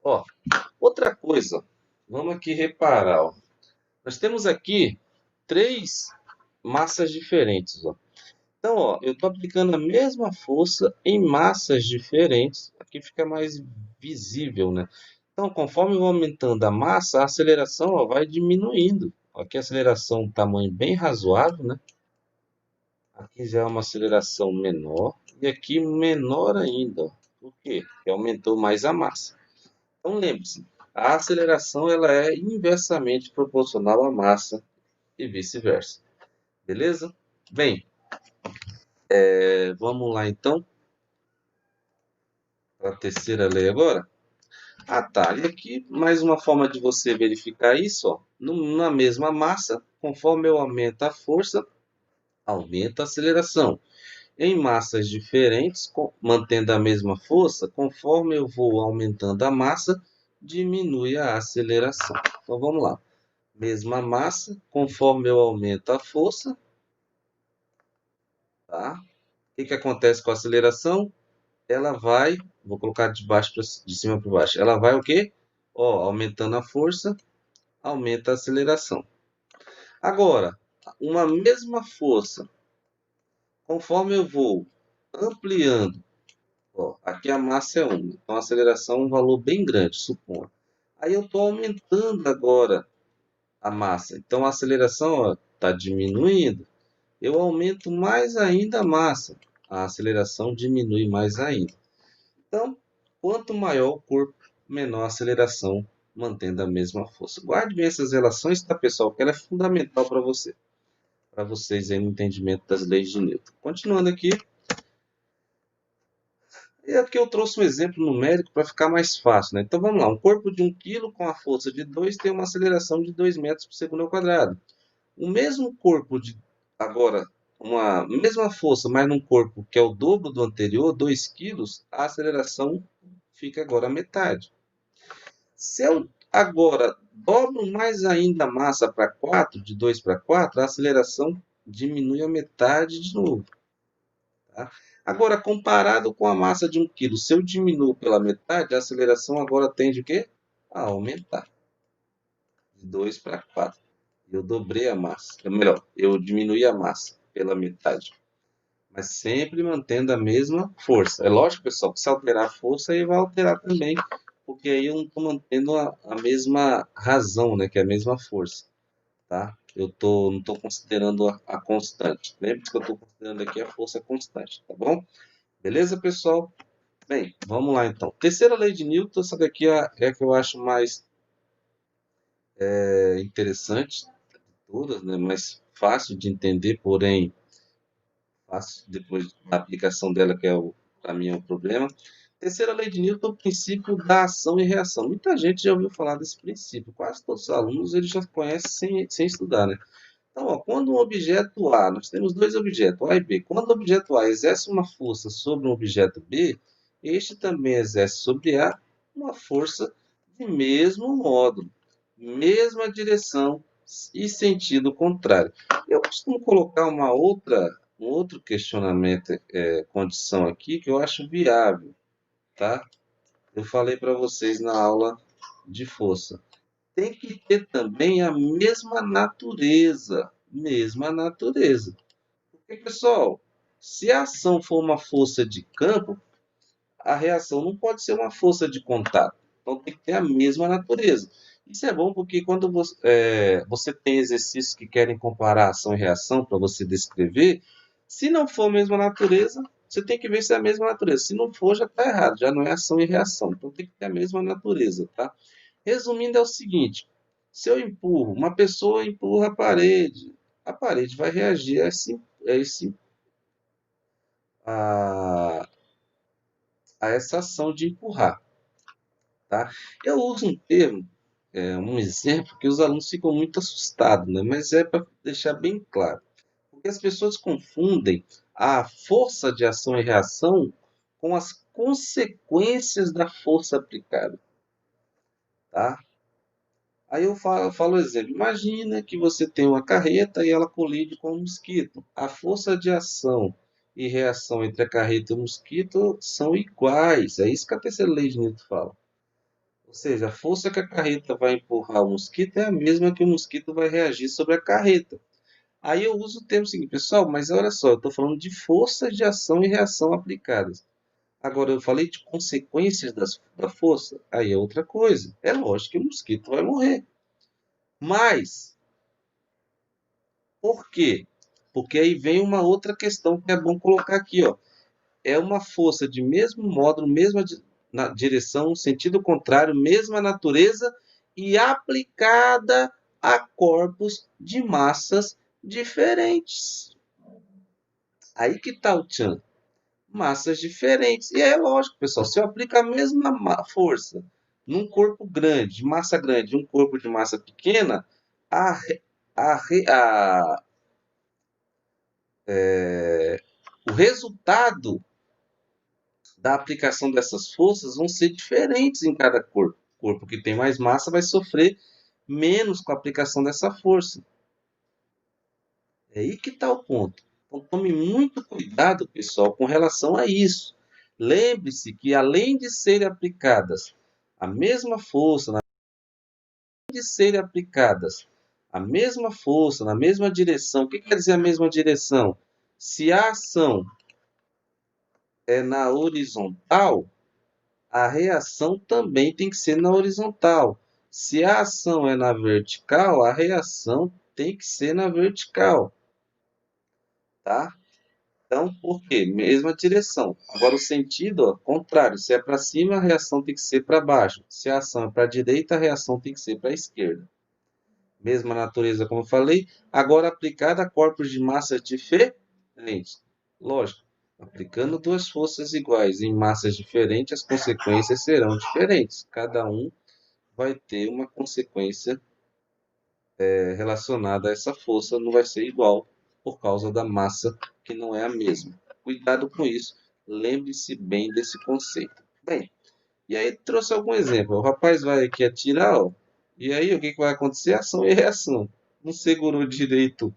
Ó, outra coisa, vamos aqui reparar, ó. Nós temos aqui três massas diferentes, ó. Então, ó, eu estou aplicando a mesma força em massas diferentes. Aqui fica mais visível, né? Então, conforme eu vou aumentando a massa, a aceleração, ó, vai diminuindo. Aqui a aceleração um tamanho bem razoável, né? Aqui já é uma aceleração menor e aqui menor ainda. Ó. Por quê? Porque aumentou mais a massa. Então lembre-se, a aceleração ela é inversamente proporcional à massa e vice-versa. Beleza? Bem, vamos lá então para a terceira lei agora. Ah tá, e aqui mais uma forma de você verificar isso, ó, na mesma massa, conforme eu aumento a força, aumenta a aceleração. Em massas diferentes, mantendo a mesma força, conforme eu vou aumentando a massa, diminui a aceleração. Então vamos lá. Mesma massa, conforme eu aumento a força, tá? O que acontece com a aceleração? Ela vai, vou colocar de cima para baixo. Ela vai o quê? Ó, aumentando a força, aumenta a aceleração. Agora, uma mesma força, conforme eu vou ampliando. Ó, aqui a massa é 1, então a aceleração é um valor bem grande, suponho. Aí eu estou aumentando agora a massa, então a aceleração está diminuindo. Eu aumento mais ainda a massa, a aceleração diminui mais ainda. Então, quanto maior o corpo, menor a aceleração, mantendo a mesma força. Guarde bem essas relações, tá, pessoal? Que ela é fundamental para você, para vocês aí no entendimento das leis de Newton. Continuando aqui, e aqui eu trouxe um exemplo numérico para ficar mais fácil, né? Então vamos lá, um corpo de 1 kg com a força de 2 tem uma aceleração de 2 metros por segundo ao quadrado. O mesmo corpo de agora, uma mesma força, mas num corpo que é o dobro do anterior, 2 quilos, a aceleração fica agora a metade. Se eu agora dobro mais ainda a massa para 4, de 2 para 4, a aceleração diminui a metade de novo. Tá? Agora, comparado com a massa de 1 kg, se eu diminuo pela metade, a aceleração agora tende o quê? A aumentar. De 2 para 4. Eu dobrei a massa. Ou melhor, eu diminui a massa pela metade. Mas sempre mantendo a mesma força. É lógico, pessoal, que se alterar a força, aí vai alterar também. Porque aí eu não estou mantendo a mesma razão, né? Que é a mesma força. Tá? Não estou considerando a constante. Lembre-se que eu estou considerando aqui a força constante. Tá bom? Beleza, pessoal? Bem, vamos lá então. Terceira lei de Newton, essa daqui é a que eu acho mais interessante de todas, né? Mais fácil de entender, porém fácil depois da aplicação dela, que para mim é o problema. Terceira lei de Newton é o princípio da ação e reação. Muita gente já ouviu falar desse princípio, quase todos os alunos eles já conhecem sem estudar, né? Então, ó, quando um objeto A, nós temos dois objetos, A e B. Quando o objeto A exerce uma força sobre um objeto B, este também exerce sobre A uma força de mesmo modo, mesma direção e sentido contrário. Eu costumo colocar um outro questionamento, condição aqui, que eu acho viável, tá? Eu falei para vocês na aula de força. Tem que ter também a mesma natureza. Mesma natureza. Porque, pessoal, se a ação for uma força de campo, a reação não pode ser uma força de contato. Então tem que ter a mesma natureza. Isso é bom porque quando você tem exercícios que querem comparar ação e reação para você descrever, se não for a mesma natureza, você tem que ver se é a mesma natureza. Se não for, já está errado, já não é ação e reação. Então tem que ter a mesma natureza, tá? Resumindo, é o seguinte: se eu empurro, uma pessoa empurra a parede vai reagir a, a essa ação de empurrar. Tá? Eu uso um termo, um exemplo, que os alunos ficam muito assustados, né? Mas é para deixar bem claro. Porque as pessoas confundem a força de ação e reação com as consequências da força aplicada. Tá? Aí eu falo o exemplo. Imagina que você tem uma carreta e ela colide com um mosquito. A força de ação e reação entre a carreta e o mosquito são iguais. É isso que a terceira lei de Newton fala. Ou Ou seja, a força que a carreta vai empurrar o mosquito é a mesma que o mosquito vai reagir sobre a carreta. Aí eu uso o termo seguinte, pessoal, mas olha só, eu estou falando de forças de ação e reação aplicadas. Agora, eu falei de consequências da força, aí é outra coisa. É lógico que o mosquito vai morrer. Mas, por quê? Porque aí vem uma outra questão que é bom colocar aqui, ó. É uma força de mesmo modo, na direção, sentido contrário, mesma natureza e aplicada a corpos de massas diferentes. Aí que tá o tchan. Massas diferentes. E é lógico, pessoal, se eu aplico a mesma força num corpo grande, de massa grande, e um corpo de massa pequena, a, a, a, o resultado da aplicação dessas forças vão ser diferentes em cada corpo. O corpo que tem mais massa vai sofrer menos com a aplicação dessa força. É aí que está o ponto. Então tome muito cuidado, pessoal, com relação a isso. Lembre-se que além de serem aplicadas a mesma força, de serem aplicadas a mesma força, na mesma direção, o que quer dizer a mesma direção? Se a ação é na horizontal, a reação também tem que ser na horizontal. Se a ação é na vertical, a reação tem que ser na vertical, tá? Então, por quê? Mesma direção. Agora, o sentido, ó, contrário. Se é para cima, a reação tem que ser para baixo. Se a ação é para a direita, a reação tem que ser para a esquerda. Mesma natureza, como eu falei. Agora, aplicada a corpos de massa diferentes. Lógico, aplicando duas forças iguais em massas diferentes, as consequências serão diferentes. Cada um vai ter uma consequência relacionada a essa força, não vai ser igual por causa da massa que não é a mesma. Cuidado com isso, lembre-se bem desse conceito. Bem, e aí trouxe algum exemplo. O rapaz vai aqui atirar, ó, e aí o que vai acontecer? Ação e reação. Não segurou direito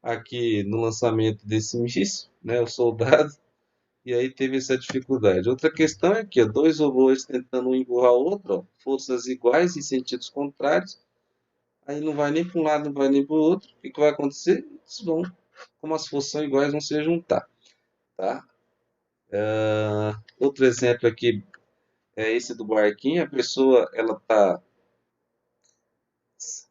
aqui no lançamento desse míssil, né, o soldado, e aí teve essa dificuldade. Outra questão é que ó, dois robôs tentando um empurrar o outro, ó, forças iguais em sentidos contrários, aí não vai nem para um lado, não vai nem para o outro. O que, que vai acontecer? Eles vão, como as forças são iguais, vão se juntar. Tá? Outro exemplo aqui é esse do barquinho. A pessoa ela está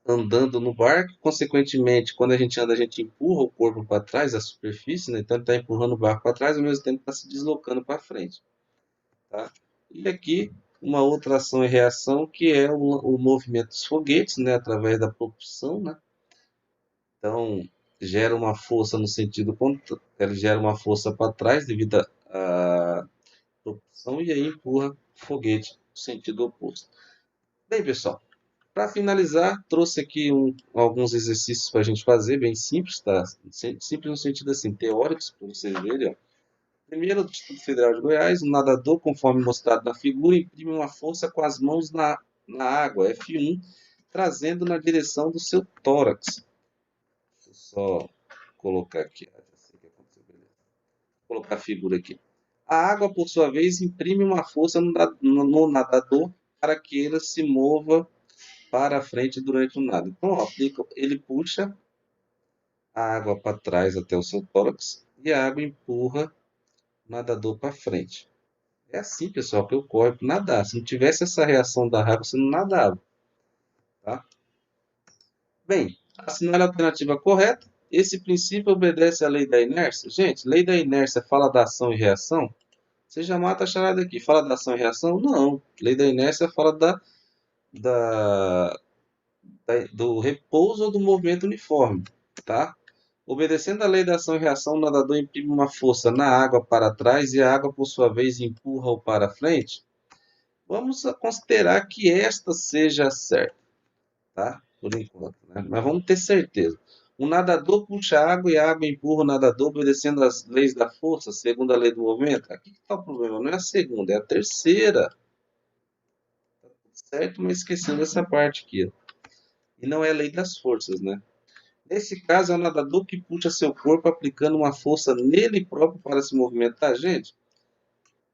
andando no barco, consequentemente, quando a gente anda, a gente empurra o corpo para trás, a superfície, né? Então ele está empurrando o barco para trás, ao mesmo tempo está se deslocando para frente. Tá? E aqui uma outra ação e reação que é o movimento dos foguetes, né? Através da propulsão, né? Então, gera uma força no sentido contrário, ele gera uma força para trás devido à propulsão e aí empurra o foguete no sentido oposto. Bem, pessoal, para finalizar, trouxe aqui alguns exercícios para a gente fazer, bem simples, tá? Simples no sentido assim, teóricos, para vocês verem. Ó. Primeiro, do Instituto Federal de Goiás, o nadador, conforme mostrado na figura, imprime uma força com as mãos na água, F1, trazendo na direção do seu tórax. Deixa eu só colocar aqui. Já sei o que aconteceu, beleza. Vou colocar a figura aqui. A água, por sua vez, imprime uma força no nadador para que ele se mova para a frente durante o nado. Então, ó, ele puxa a água para trás até o seu tórax e a água empurra o nadador para frente. É assim, pessoal, que ocorre para nadar. Se não tivesse essa reação da água, você não nadava. Tá? Bem, assinale a alternativa correta. Esse princípio obedece à lei da inércia? Gente, lei da inércia fala da ação e reação? Você já mata a charada aqui. Fala da ação e reação? Não. Lei da inércia fala da, do repouso ou do movimento uniforme. Tá? Obedecendo à lei da ação e reação, o nadador imprime uma força na água para trás e a água, por sua vez, empurra-o para frente. Vamos considerar que esta seja certa. Tá? Por enquanto, né? Mas vamos ter certeza. O nadador puxa a água e a água empurra o nadador obedecendo às leis da força, segundo a lei do movimento. Aqui está o problema, não é a segunda, é a terceira. Tá tudo certo, mas esquecendo essa parte aqui. Ó. E não é a lei das forças, né? Nesse caso, é o nadador que puxa seu corpo aplicando uma força nele próprio para se movimentar. Gente,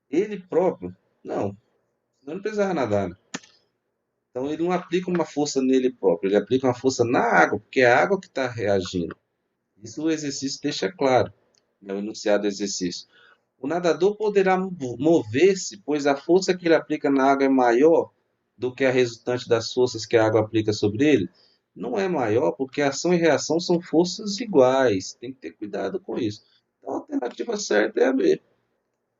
ele próprio? Não, senão não precisava nadar. Né? Então ele não aplica uma força nele próprio, ele aplica uma força na água, porque é a água que está reagindo. Isso o exercício deixa claro, no enunciado do exercício. O nadador poderá mover-se, pois a força que ele aplica na água é maior do que a resultante das forças que a água aplica sobre ele. Não é maior, porque ação e reação são forças iguais. Tem que ter cuidado com isso. Então a alternativa certa é a B.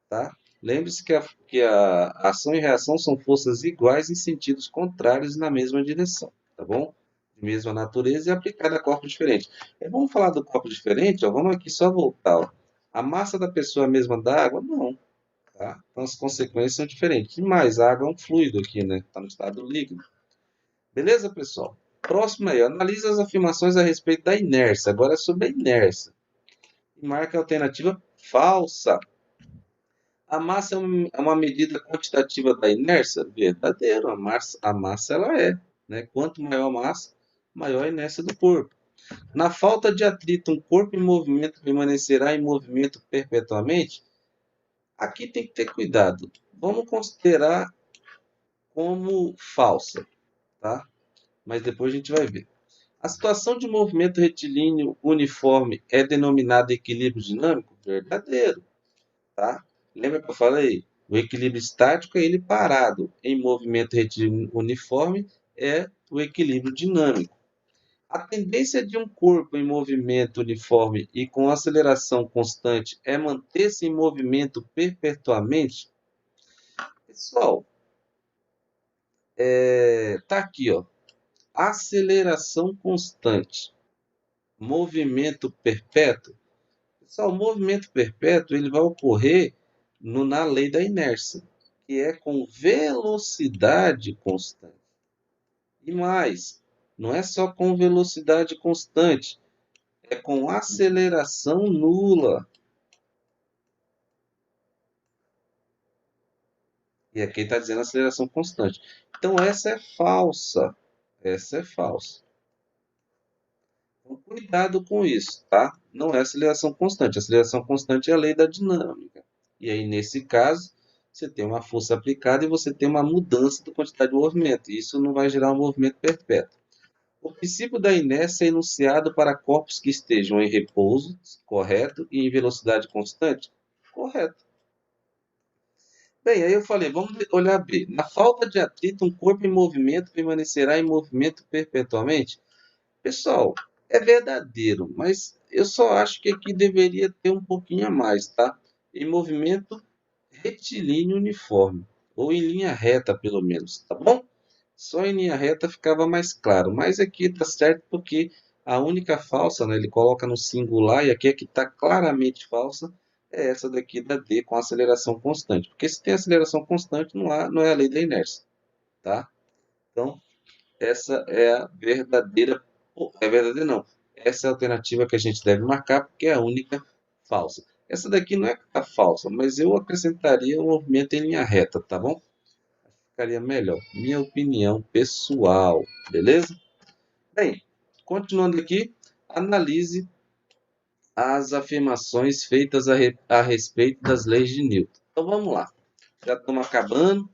Tá? Lembre-se que a ação e reação são forças iguais em sentidos contrários na mesma direção, tá bom? De mesma natureza e aplicada a corpos diferentes. Vamos falar do corpo diferente? Ó, vamos aqui só voltar. Ó. A massa da pessoa é a mesma da água? Não. Tá? Então as consequências são diferentes. E mais, a água é um fluido aqui, né? Está no estado líquido. Beleza, pessoal? Próximo aí, ó. Analise as afirmações a respeito da inércia. Agora é sobre a inércia. E marca a alternativa falsa. A massa é uma medida quantitativa da inércia? Verdadeiro, a massa ela é. Né? Quanto maior a massa, maior a inércia do corpo. Na falta de atrito, um corpo em movimento permanecerá em movimento perpetuamente? Aqui tem que ter cuidado. Vamos considerar como falsa, tá? Mas depois a gente vai ver. A situação de movimento retilíneo uniforme é denominada equilíbrio dinâmico? Verdadeiro. Tá? Lembra que eu falei? O equilíbrio estático é ele parado. Em movimento retilíneo uniforme é o equilíbrio dinâmico. A tendência de um corpo em movimento uniforme e com aceleração constante é manter-se em movimento perpetuamente? Pessoal, tá aqui, ó. Aceleração constante, movimento perpétuo. Pessoal, o movimento perpétuo ele vai ocorrer na lei da inércia, que é com velocidade constante. E mais, não é só com velocidade constante, é com aceleração nula. E aqui está dizendo aceleração constante. Então essa é falsa. Essa é falsa. Então, cuidado com isso, tá? Não é aceleração constante. A aceleração constante é a lei da dinâmica. E aí, nesse caso, você tem uma força aplicada e você tem uma mudança da quantidade de movimento. Isso não vai gerar um movimento perpétuo. O princípio da inércia é enunciado para corpos que estejam em repouso, correto, e em velocidade constante, correto. Bem, aí eu falei, vamos olhar B. Na falta de atrito, um corpo em movimento permanecerá em movimento perpetuamente? Pessoal, é verdadeiro, mas eu só acho que aqui deveria ter um pouquinho a mais, tá? Em movimento retilíneo uniforme, ou em linha reta, pelo menos, tá bom? Só em linha reta ficava mais claro, mas aqui tá certo porque a única falsa, né, ele coloca no singular, e aqui é que está claramente falsa, é essa daqui da D com aceleração constante. Porque se tem aceleração constante, não é a lei da inércia, tá? Então, essa é a verdadeira, é verdadeira não, essa é a alternativa que a gente deve marcar porque é a única falsa. Essa daqui não é que está falsa, mas eu acrescentaria o movimento em linha reta, tá bom? Ficaria melhor. Minha opinião pessoal, beleza? Bem, continuando aqui, analise as afirmações feitas a respeito das leis de Newton. Então vamos lá, já estamos acabando.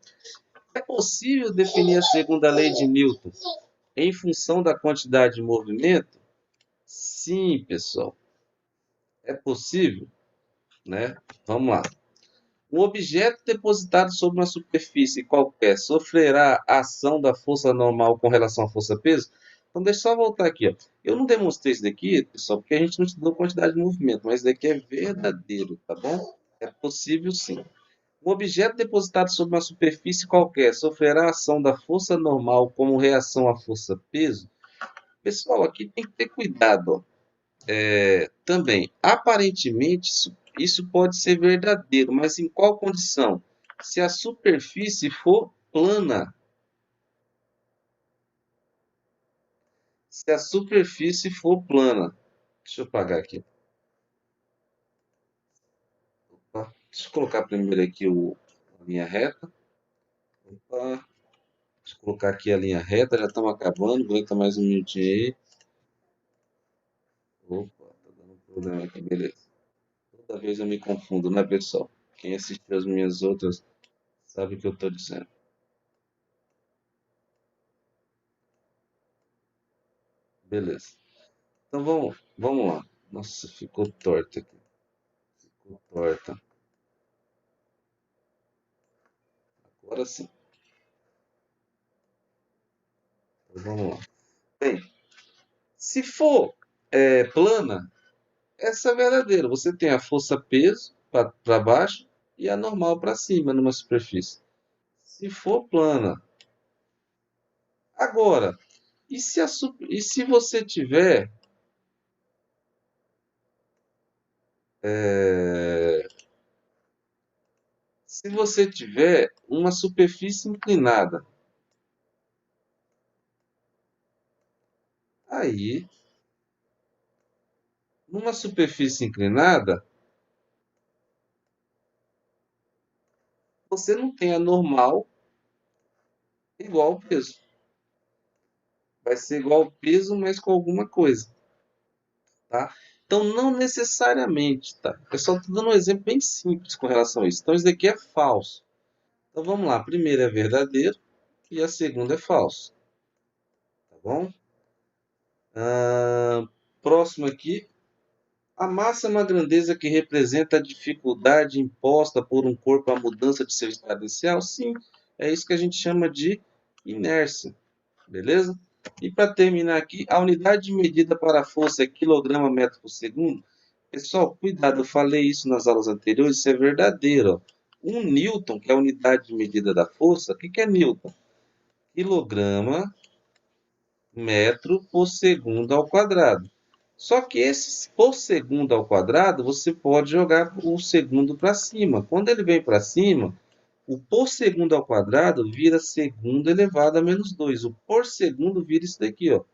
É possível definir a segunda lei de Newton em função da quantidade de movimento? Sim, pessoal, é possível, né? Vamos lá. Um objeto depositado sobre uma superfície qualquer sofrerá a ação da força normal com relação à força-peso? Então, deixa eu só voltar aqui. Ó. Eu não demonstrei isso daqui, pessoal, porque a gente não estudou quantidade de movimento, mas isso daqui é verdadeiro, tá bom? É possível sim. Um objeto depositado sobre uma superfície qualquer sofrerá a ação da força normal como reação à força-peso? Pessoal, aqui tem que ter cuidado. Ó. Também, aparentemente, isso pode ser verdadeiro, mas em qual condição? Se a superfície for plana. Se a superfície for plana. Deixa eu apagar aqui. Opa, deixa eu colocar primeiro aqui a linha reta. Opa, deixa eu colocar aqui a linha reta, já estamos acabando. Aguenta mais um minutinho aí. Opa, tá dando um problema aqui, beleza. Toda vez eu me confundo, né, pessoal? Quem assistiu as minhas outras sabe o que eu estou dizendo. Beleza. Então vamos lá. Nossa, ficou torta aqui. Ficou torta. Agora sim. Então vamos lá. Bem, se for plana, essa é verdadeira. Você tem a força-peso para baixo e a normal para cima numa superfície. Se for plana. Agora, e se você tiver é, se você tiver uma superfície inclinada, aí, numa superfície inclinada, você não tem a normal igual ao peso. Vai ser igual ao peso, mas com alguma coisa, tá? Então, não necessariamente, tá? Eu só estou dando um exemplo bem simples com relação a isso. Então, isso daqui é falso. Então, vamos lá. A primeira é verdadeiro e a segunda é falso, tá bom? Próximo aqui. A massa é uma grandeza que representa a dificuldade imposta por um corpo à mudança de seu estado inicial? Sim, é isso que a gente chama de inércia, beleza? E para terminar aqui, a unidade de medida para a força é quilograma metro por segundo? Pessoal, cuidado, eu falei isso nas aulas anteriores, isso é verdadeiro. Um newton, que é a unidade de medida da força, o que que é newton? Quilograma metro por segundo ao quadrado. Só que esse por segundo ao quadrado, você pode jogar o segundo para cima. Quando ele vem para cima, o por segundo ao quadrado vira segundo elevado a menos 2. O por segundo vira isso daqui, ó.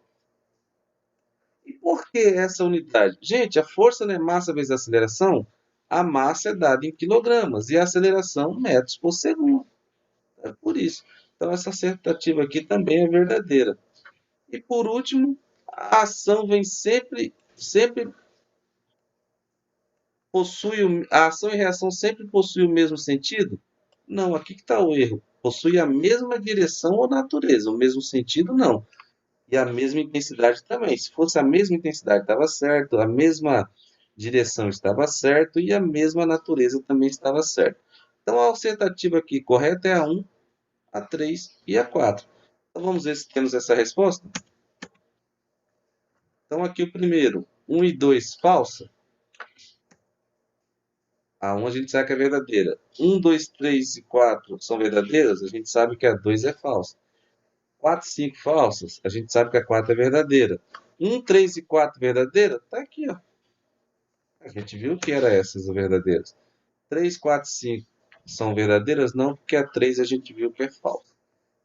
E por que essa unidade? Gente, a força não é massa vezes a aceleração? A massa é dada em quilogramas e a aceleração metros por segundo. É por isso. Então essa assertativa aqui também é verdadeira. E por último, a ação vem sempre a ação e reação sempre possuem o mesmo sentido? Não, aqui que está o erro. Possui a mesma direção ou natureza, o mesmo sentido não. E a mesma intensidade também. Se fosse a mesma intensidade estava certo, a mesma direção estava certo e a mesma natureza também estava certo. Então a alternativa aqui correta é a 1, a 3 e a 4. Então vamos ver se temos essa resposta. Então aqui o primeiro, 1 e 2 falsa. A 1 a gente sabe que é verdadeira. 1, 2, 3 e 4 são verdadeiras, a gente sabe que a 2 é falsa. 4 e 5 falsas, a gente sabe que a 4 é verdadeira. 1, 3 e 4 verdadeira, tá aqui, ó. A gente viu que eram essas as verdadeiras. 3, 4 e 5 são verdadeiras? Não, porque a 3 a gente viu que é falsa.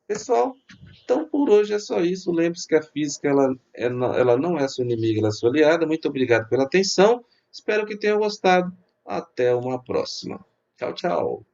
Pessoal, então por hoje é só isso. Lembre-se que a física ela não é sua inimiga, ela é sua aliada. Muito obrigado pela atenção. Espero que tenham gostado. Até uma próxima. Tchau, tchau.